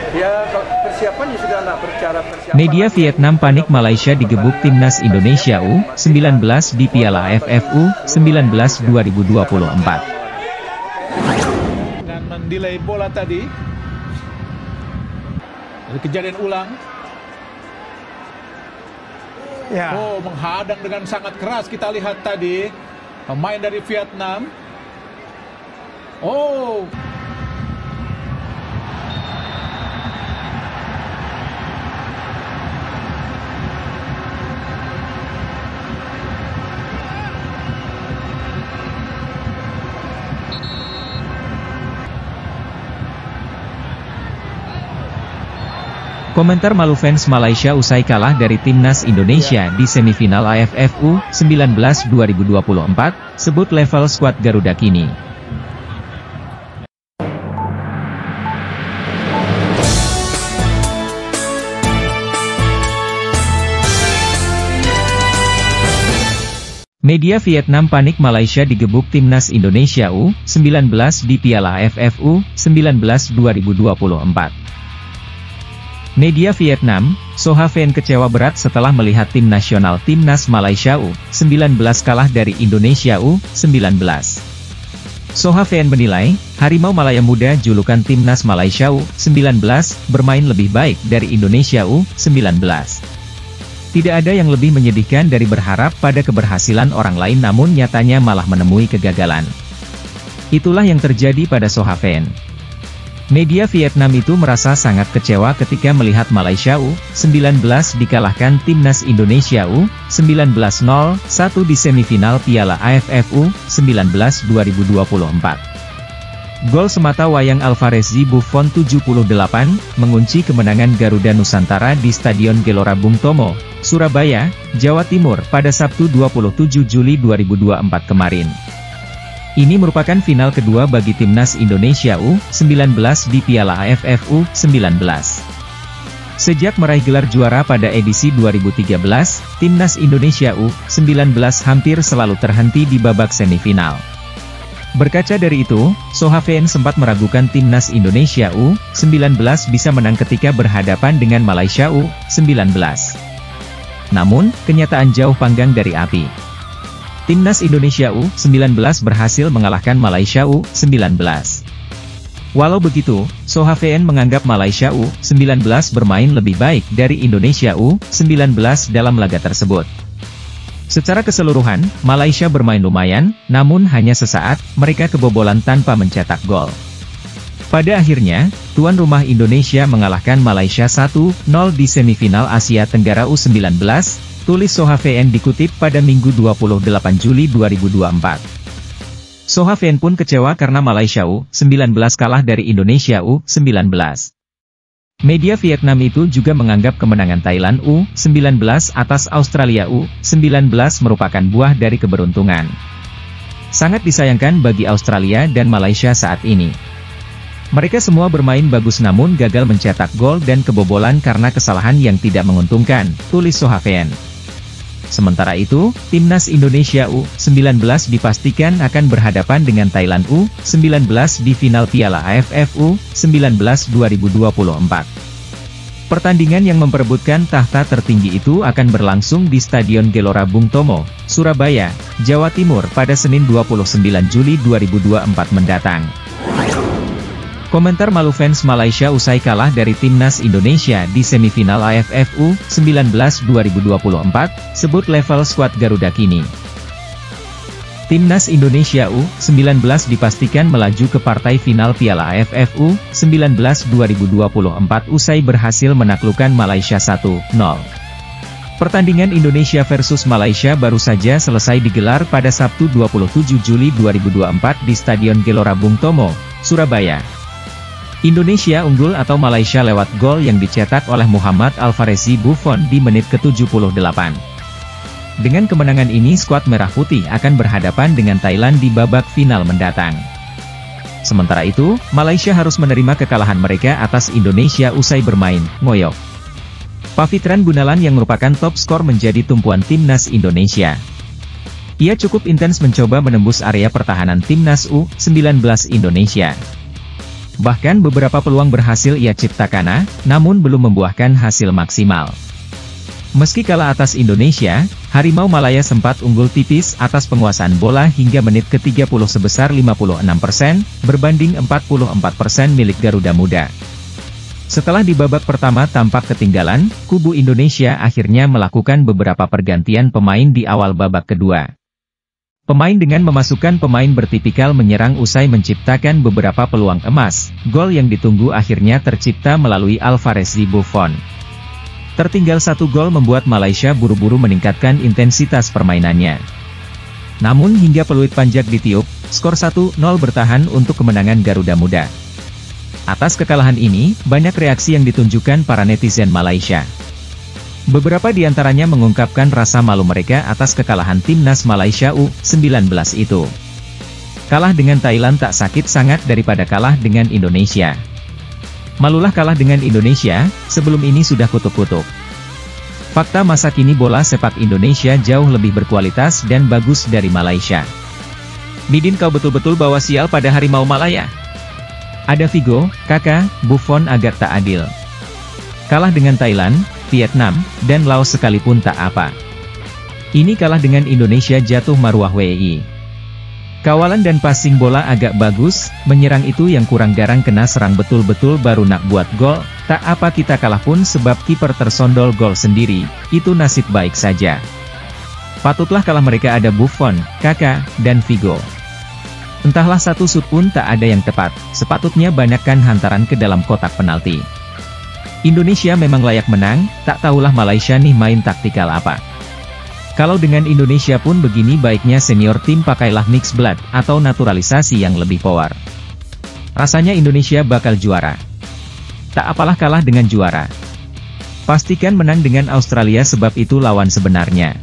Ya, persiapan ya sudah lah, bercara persiapan. Media Vietnam panik Malaysia digebuk Timnas Indonesia U19 di Piala AFF U19 2024. Dengan mendelay bola tadi. Ada kejadian ulang. Ya. Oh, menghadang dengan sangat keras kita lihat tadi. Pemain dari Vietnam. Oh. Komentar malu fans Malaysia usai kalah dari Timnas Indonesia di semifinal AFF U19 2024, sebut level skuad Garuda kini. Media Vietnam panik Malaysia digebuk Timnas Indonesia U19 di Piala AFF U19 2024. Media Vietnam, Soha Ven kecewa berat setelah melihat tim nasional Timnas Malaysia U19 kalah dari Indonesia U19. Soha Ven menilai, Harimau Malaya Muda julukan Timnas Malaysia U19 bermain lebih baik dari Indonesia U19. Tidak ada yang lebih menyedihkan dari berharap pada keberhasilan orang lain namun nyatanya malah menemui kegagalan. Itulah yang terjadi pada Soha Ven. Media Vietnam itu merasa sangat kecewa ketika melihat Malaysia U19 dikalahkan Timnas Indonesia U19 0-1 di semifinal Piala AFF U19 2024. Gol semata wayang Alvarez Buffon 78, mengunci kemenangan Garuda Nusantara di Stadion Gelora Bung Tomo, Surabaya, Jawa Timur pada Sabtu 27 Juli 2024 kemarin. Ini merupakan final kedua bagi Timnas Indonesia U19 di Piala AFF U19. Sejak meraih gelar juara pada edisi 2013, Timnas Indonesia U19 hampir selalu terhenti di babak semifinal. Berkaca dari itu, Soha Ven sempat meragukan Timnas Indonesia U19 bisa menang ketika berhadapan dengan Malaysia U19. Namun, kenyataan jauh panggang dari api. Timnas Indonesia U19 berhasil mengalahkan Malaysia U19. Walau begitu, Soha Ven menganggap Malaysia U19 bermain lebih baik dari Indonesia U19 dalam laga tersebut. Secara keseluruhan, Malaysia bermain lumayan, namun hanya sesaat, mereka kebobolan tanpa mencetak gol. Pada akhirnya, tuan rumah Indonesia mengalahkan Malaysia 1-0 di semifinal Asia Tenggara U19, tulis Soha Ven dikutip pada Minggu 28 Juli 2024. Soha Ven pun kecewa karena Malaysia U19 kalah dari Indonesia U19. Media Vietnam itu juga menganggap kemenangan Thailand U19 atas Australia U19 merupakan buah dari keberuntungan. Sangat disayangkan bagi Australia dan Malaysia saat ini. Mereka semua bermain bagus namun gagal mencetak gol dan kebobolan karena kesalahan yang tidak menguntungkan, tulis Soha Ven. Sementara itu, Timnas Indonesia U19 dipastikan akan berhadapan dengan Thailand U19 di final Piala AFF U19 2024. Pertandingan yang memperebutkan tahta tertinggi itu akan berlangsung di Stadion Gelora Bung Tomo, Surabaya, Jawa Timur pada Senin 29 Juli 2024 mendatang. Komentar malu fans Malaysia usai kalah dari Timnas Indonesia di semifinal AFF U19 2024, sebut level skuad Garuda kini. Timnas Indonesia U19 dipastikan melaju ke partai final Piala AFF U19 2024 usai berhasil menaklukkan Malaysia 1-0. Pertandingan Indonesia versus Malaysia baru saja selesai digelar pada Sabtu 27 Juli 2024 di Stadion Gelora Bung Tomo, Surabaya. Indonesia unggul atau Malaysia lewat gol yang dicetak oleh Muhammad Alvarez Buffon di menit ke-78. Dengan kemenangan ini skuad Merah Putih akan berhadapan dengan Thailand di babak final mendatang. Sementara itu, Malaysia harus menerima kekalahan mereka atas Indonesia usai bermain ngoyok. Pavitran Gunalan yang merupakan top skor menjadi tumpuan Timnas Indonesia. Ia cukup intens mencoba menembus area pertahanan Timnas U19 Indonesia. Bahkan beberapa peluang berhasil ia ciptakan, namun belum membuahkan hasil maksimal. Meski kalah atas Indonesia, Harimau Malaya sempat unggul tipis atas penguasaan bola hingga menit ke-30 sebesar 56%, berbanding 44% milik Garuda Muda. Setelah di babak pertama tampak ketinggalan, kubu Indonesia akhirnya melakukan beberapa pergantian pemain di awal babak kedua. Pemain dengan memasukkan pemain bertipikal menyerang usai menciptakan beberapa peluang emas. Gol yang ditunggu akhirnya tercipta melalui Alvarez di Buffon. Tertinggal 1 gol membuat Malaysia buru-buru meningkatkan intensitas permainannya. Namun hingga peluit panjang ditiup, skor 1-0 bertahan untuk kemenangan Garuda Muda. Atas kekalahan ini, banyak reaksi yang ditunjukkan para netizen Malaysia. Beberapa di antaranya mengungkapkan rasa malu mereka atas kekalahan timnas Malaysia U19 itu. Kalah dengan Thailand tak sakit sangat daripada kalah dengan Indonesia. Malulah kalah dengan Indonesia, sebelum ini sudah kutuk-kutuk. Fakta masa kini bola sepak Indonesia jauh lebih berkualitas dan bagus dari Malaysia. Didin, kau betul-betul bawa sial pada Harimau Malaya. Ada Figo, Kakak, Buffon agak tak adil. Kalah dengan Thailand, Vietnam, dan Laos sekalipun tak apa. Ini kalah dengan Indonesia jatuh maruah WI. Kawalan dan passing bola agak bagus, menyerang itu yang kurang garang kena serang betul-betul baru nak buat gol, tak apa kita kalah pun sebab kiper tersondol gol sendiri, itu nasib baik saja. Patutlah kalah mereka ada Buffon, Kakak, dan Figo. Entahlah satu sud pun tak ada yang tepat, sepatutnya banyakkan hantaran ke dalam kotak penalti. Indonesia memang layak menang, tak tahulah Malaysia nih main taktikal apa. Kalau dengan Indonesia pun begini baiknya senior tim pakailah mixed blood, atau naturalisasi yang lebih power. Rasanya Indonesia bakal juara. Tak apalah kalah dengan juara. Pastikan menang dengan Australia sebab itu lawan sebenarnya.